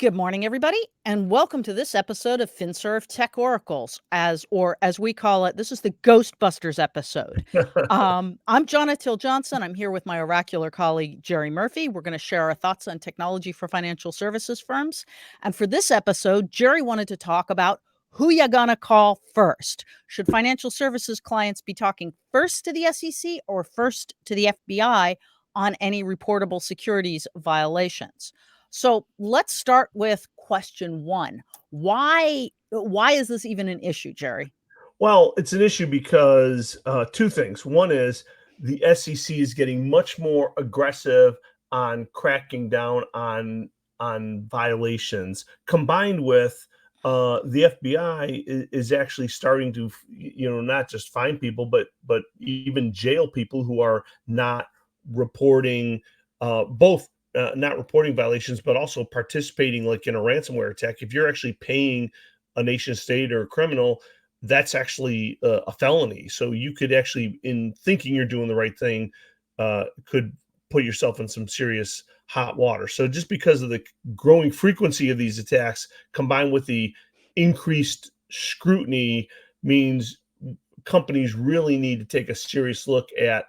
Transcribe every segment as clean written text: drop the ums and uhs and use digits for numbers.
Good morning, everybody, and welcome to this episode of FinServ Tech Oracles, as we call it. This is the Ghostbusters episode. I'm Johna Johnson. I'm here with my oracular colleague Jerry Murphy. We're going to share our thoughts on technology for financial services firms. And for this episode, Jerry wanted to talk about who you gonna call first. Should financial services clients be talking first to the SEC or first to the FBI on any reportable securities violations? So let's start with question one. Why is this even an issue, Jerry? Well, it's an issue because two things. One is the SEC is getting much more aggressive on cracking down on violations, combined with the FBI is actually starting to, not just find people, but even jail people who are not reporting both not reporting violations, but also participating like in a ransomware attack. If you're actually paying a nation state or a criminal, that's actually a felony. So you could actually, in thinking you're doing the right thing, could put yourself in some serious hot water. So just because of the growing frequency of these attacks, combined with the increased scrutiny, means companies really need to take a serious look at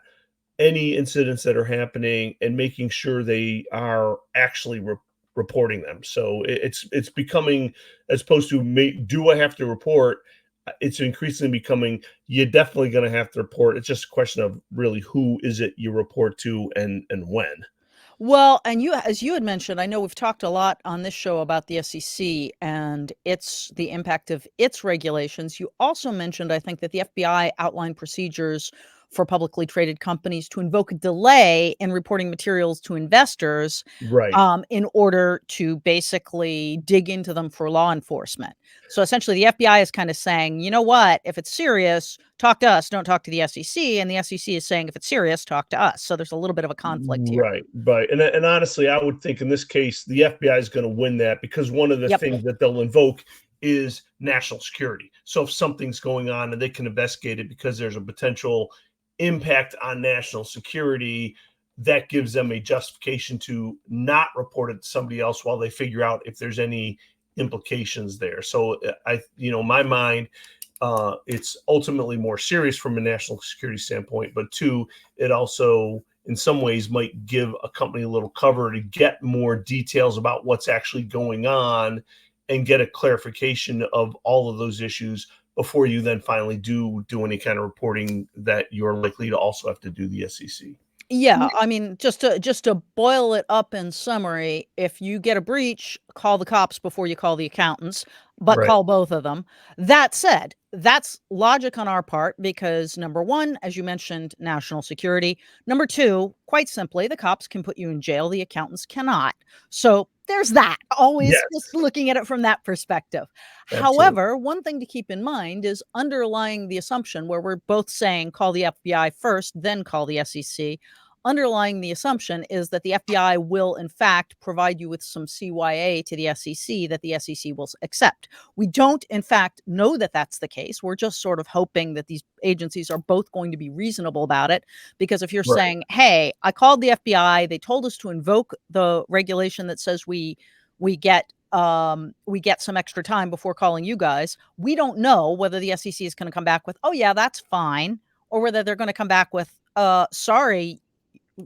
any incidents that are happening and making sure they are actually reporting them. So it's becoming, as opposed to do I have to report, it's increasingly becoming, you're definitely going to have to report. It's just a question of really who is it you report to and when. Well, and as you had mentioned, I know we've talked a lot on this show about the SEC and the impact of its regulations. You also mentioned, I think, that the FBI outlined procedures for publicly traded companies to invoke a delay in reporting materials to investors, Right. in order to basically dig into them for law enforcement. So essentially, the FBI is kind of saying, you know what, if it's serious, talk to us, don't talk to the SEC. And the SEC is saying, if it's serious, talk to us. So there's a little bit of a conflict here. Right. And honestly, I would think in this case, the FBI is going to win that, because one of the Yep. things that they'll invoke is national security. So if something's going on and they can investigate it because there's a potential impact on national security, that gives them a justification to not report it to somebody else while they figure out if there's any implications there. So my mind, it's ultimately more serious from a national security standpoint, but two, it also in some ways might give a company a little cover to get more details about what's actually going on and get a clarification of all of those issues before you then finally do any kind of reporting that you're likely to also have to do the SEC. Yeah, I mean, just to boil it up in summary, if you get a breach, call the cops before you call the accountants, but Right. call both of them. That said, that's logic on our part because number one, as you mentioned, national security. Number two, quite simply, the cops can put you in jail, the accountants cannot. So there's that. Always Yes, just looking at it from that perspective. absolutely. However, one thing to keep in mind is underlying the assumption where we're both saying call the FBI first, then call the SEC. Underlying the assumption is that the FBI will, in fact, provide you with some CYA to the SEC that the SEC will accept. We don't, in fact, know that that's the case. We're just sort of hoping that these agencies are both going to be reasonable about it. Because if you're Right. saying, hey, I called the FBI, they told us to invoke the regulation that says we get some extra time before calling you guys. We don't know whether the SEC is going to come back with, oh yeah, that's fine, or whether they're going to come back with, sorry,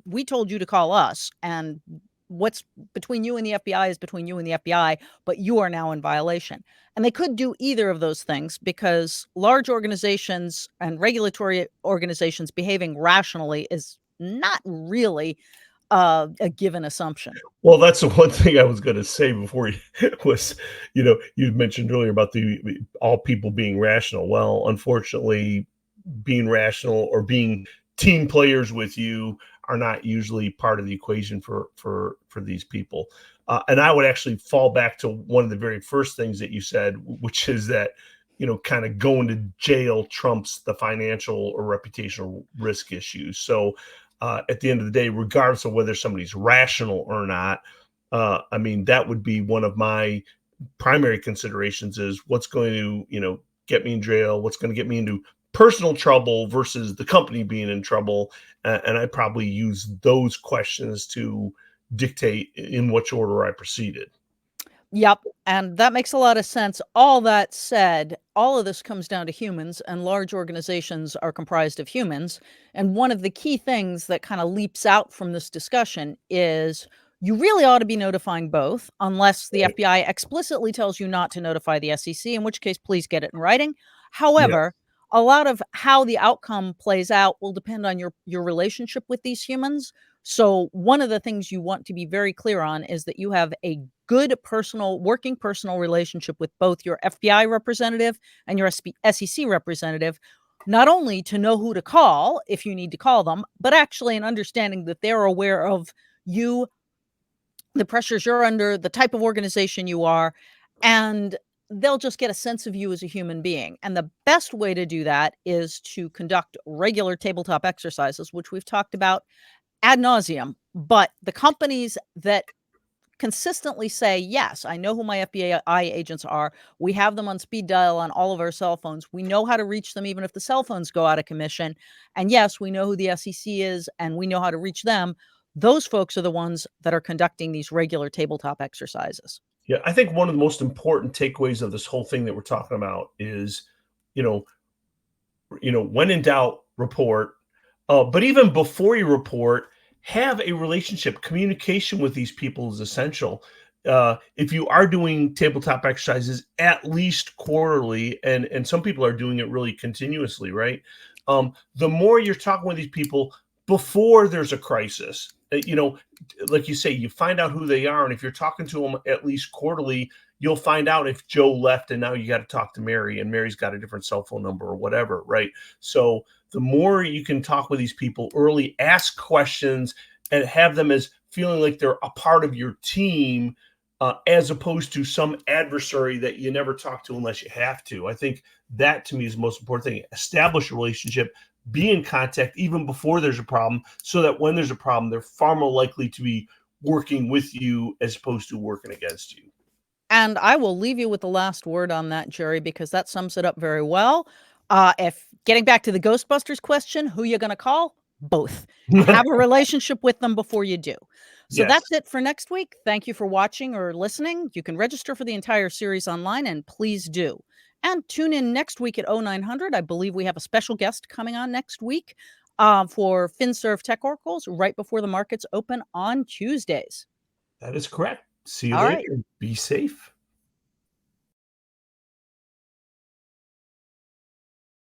we told you to call us, and what's between you and the FBI is between you and the FBI, but you are now in violation. And they could do either of those things because large organizations and regulatory organizations behaving rationally is not really a given assumption. Well, that's the one thing I was going to say before you was, you mentioned earlier about the all people being rational. Well, unfortunately, being rational or being team players with you are not usually part of the equation for these people. And I would actually fall back to one of the very first things that you said, which is that kind of going to jail trumps the financial or reputational risk issues. So at the end of the day, regardless of whether somebody's rational or not, I mean, that would be one of my primary considerations: is what's going to get me in jail, what's going to get me into personal trouble versus the company being in trouble. And I probably use those questions to dictate in which order I proceeded. Yep, and that makes a lot of sense. All that said, all of this comes down to humans, and large organizations are comprised of humans. And one of the key things that kind of leaps out from this discussion is you really ought to be notifying both, unless the Right. FBI explicitly tells you not to notify the SEC, in which case, please get it in writing. Yeah. However, a lot of how the outcome plays out will depend on your relationship with these humans. So one of the things you want to be very clear on is that you have a good working personal relationship with both your FBI representative and your SEC representative, not only to know who to call if you need to call them, but actually an understanding that they're aware of you, the pressures you're under, the type of organization you are, and they'll just get a sense of you as a human being. And the best way to do that is to conduct regular tabletop exercises, which we've talked about ad nauseum. But the companies that consistently say, yes, I know who my FBI agents are. We have them on speed dial on all of our cell phones. We know how to reach them even if the cell phones go out of commission. And yes, we know who the SEC is and we know how to reach them. Those folks are the ones that are conducting these regular tabletop exercises. Yeah, I think one of the most important takeaways of this whole thing that we're talking about is, you know, when in doubt, report. But even before you report, have a relationship. Communication with these people is essential. If you are doing tabletop exercises at least quarterly, and some people are doing it really continuously, right? The more you're talking with these people before there's a crisis, like you say, you find out who they are, and if you're talking to them at least quarterly, you'll find out if Joe left and now you got to talk to Mary, and Mary's got a different cell phone number or whatever, right? So the more you can talk with these people early, ask questions, and have them as feeling like they're a part of your team, as opposed to some adversary that you never talk to unless you have to. I think that to me is the most important thing. Establish a relationship, be in contact even before there's a problem, so that when there's a problem, they're far more likely to be working with you as opposed to working against you. And I will leave you with the last word on that, Jerry, because that sums it up very well. If getting back to the Ghostbusters question, who you going to call? Both. Have a relationship with them before you do. So Yes, that's it for next week. Thank you for watching or listening. You can register for the entire series online, and please do. And tune in next week at 0900. I believe we have a special guest coming on next week for FinServ Tech Oracles right before the markets open on Tuesdays. that is correct. See you All right. later. Be safe.